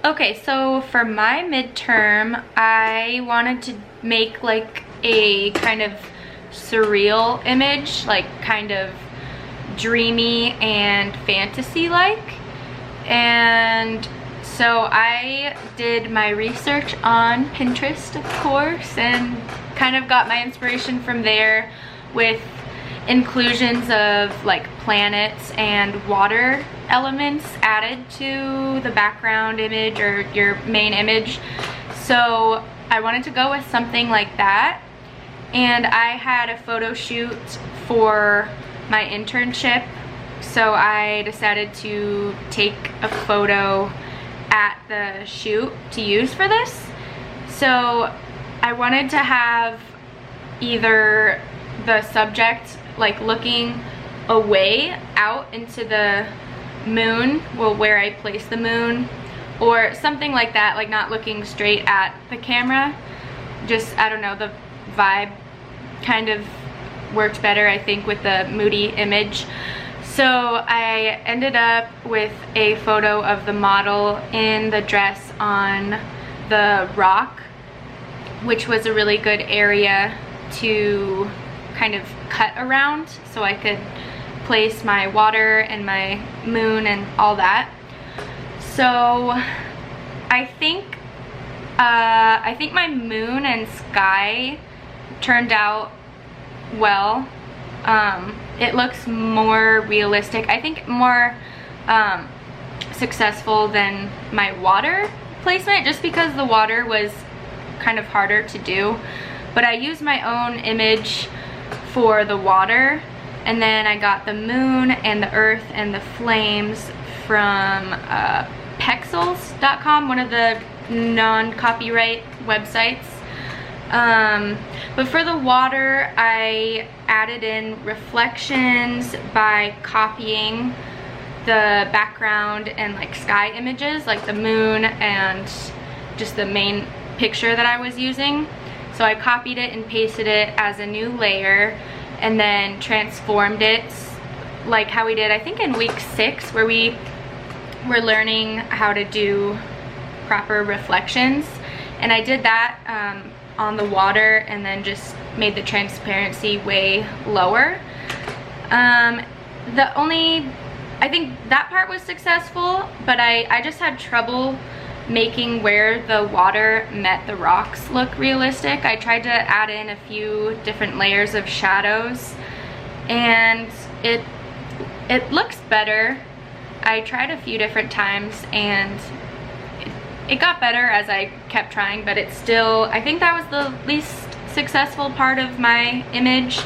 Okay, so for my midterm, I wanted to make like a kind of surreal image, like kind of dreamy and fantasy-like. And so I did my research on Pinterest, of course, and kind of got my inspiration from there with inclusions of like planets and water elements added to the background image or your main image. So I wanted to go with something like that, and I had a photo shoot for my internship, so I decided to take a photo at the shoot to use for this. So I wanted to have either the subject like looking away out into the moon, well, where I place the moon, or something like that, like not looking straight at the camera. Just, I don't know, the vibe kind of worked better, I think, with the moody image. So I ended up with a photo of the model in the dress on the rock, which was a really good area to kind of cut around so I could place my water and my moon and all that. So I think my moon and sky turned out well. It looks more realistic, I think more successful than my water placement, just because the water was kind of harder to do. But I used my own image for the water, and then I got the moon and the earth and the flames from pexels.com, one of the non-copyright websites. But for the water, I added in reflections by copying the background and like sky images, like the moon and just the main picture that I was using. So I copied it and pasted it as a new layer, and then transformed it like how we did, I think, in week 6, where we were learning how to do proper reflections. And I did that on the water, and then just made the transparency way lower. I think that part was successful, but I just had trouble making where the water met the rocks look realistic. I tried to add in a few different layers of shadows, and it looks better. I tried a few different times, and it got better as I kept trying, but it's still, I think that was the least successful part of my image.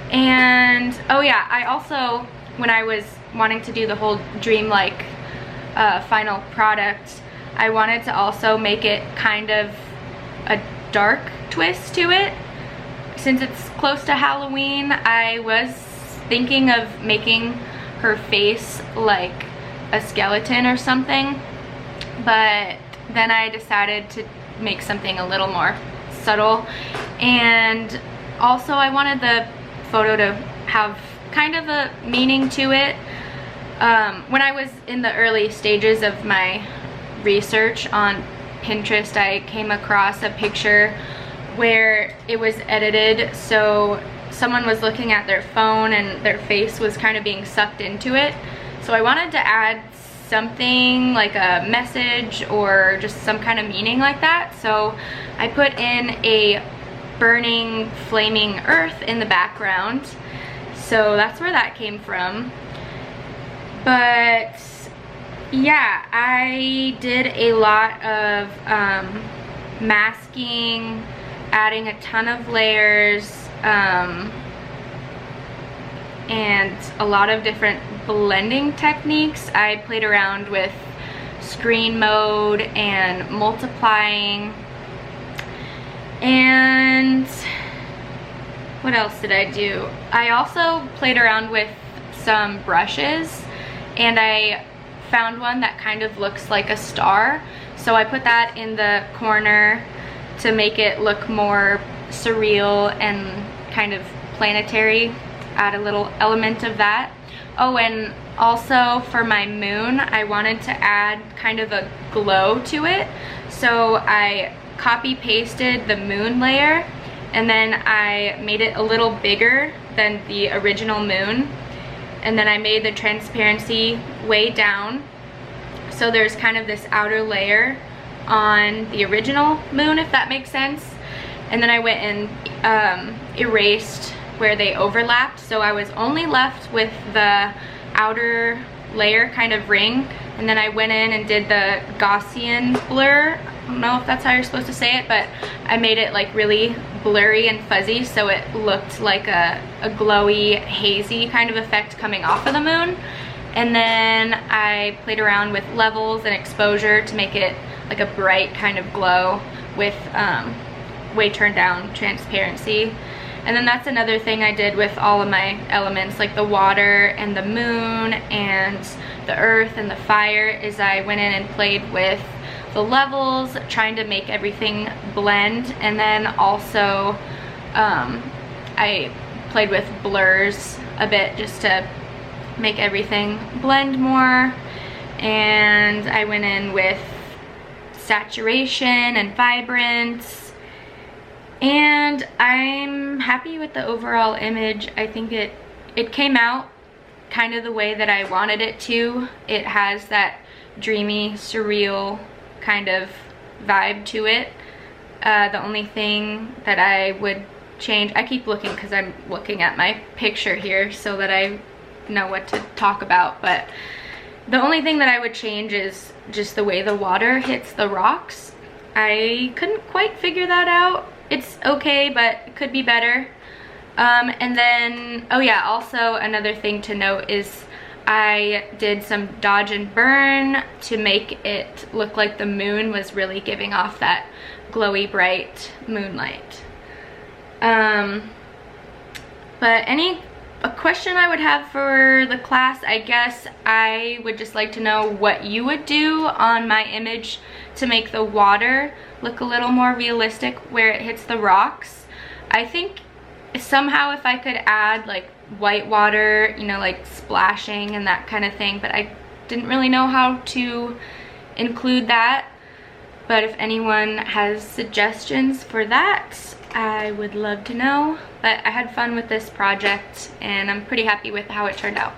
And oh yeah, I also, when I was wanting to do the whole dreamlike final product, I wanted to also make it kind of a dark twist to it. Since it's close to Halloween, I was thinking of making her face like a skeleton or something, but then I decided to make something a little more subtle. And also I wanted the photo to have kind of a meaning to it. When I was in the early stages of my research on Pinterest, I came across a picture where it was edited so someone was looking at their phone and their face was kind of being sucked into it. So I wanted to add something like a message or just some kind of meaning like that. So I put in a burning, flaming earth in the background. So that's where that came from. But yeah, I did a lot of masking, adding a ton of layers, and a lot of different blending techniques. I played around with screen mode and multiplying. And what else did I do? I also played around with some brushes, and I found one that kind of looks like a star. So I put that in the corner to make it look more surreal and kind of planetary, add a little element of that. Oh, and also for my moon, I wanted to add kind of a glow to it. So I copy pasted the moon layer, and then I made it a little bigger than the original moon. And then I made the transparency way down. So there's kind of this outer layer on the original moon, if that makes sense. And then I went and erased where they overlapped. So I was only left with the outer layer kind of ring. And then I went in and did the Gaussian blur. I don't know if that's how you're supposed to say it, but I made it like really blurry and fuzzy so it looked like a glowy, hazy kind of effect coming off of the moon. And then I played around with levels and exposure to make it like a bright kind of glow with way turned down transparency. And then that's another thing I did with all of my elements, like the water and the moon and the earth and the fire, is I went in and played with the levels, trying to make everything blend. And then also I played with blurs a bit just to make everything blend more. And I went in with saturation and vibrance. And I'm happy with the overall image. I think it came out kind of the way that I wanted it to. It has that dreamy, surreal kind of vibe to it. The only thing that I would change, I keep looking because I'm looking at my picture here so that I know what to talk about, but the only thing that I would change is just the way the water hits the rocks. I couldn't quite figure that out. It's okay, but it could be better. And then, oh yeah, also another thing to note is I did some dodge and burn to make it look like the moon was really giving off that glowy, bright moonlight. But a question I would have for the class, I guess I would just like to know what you would do on my image to make the water look a little more realistic where it hits the rocks. I think somehow if I could add like white water, you know, like splashing and that kind of thing, but I didn't really know how to include that. But if anyone has suggestions for that, I would love to know. But I had fun with this project and I'm pretty happy with how it turned out.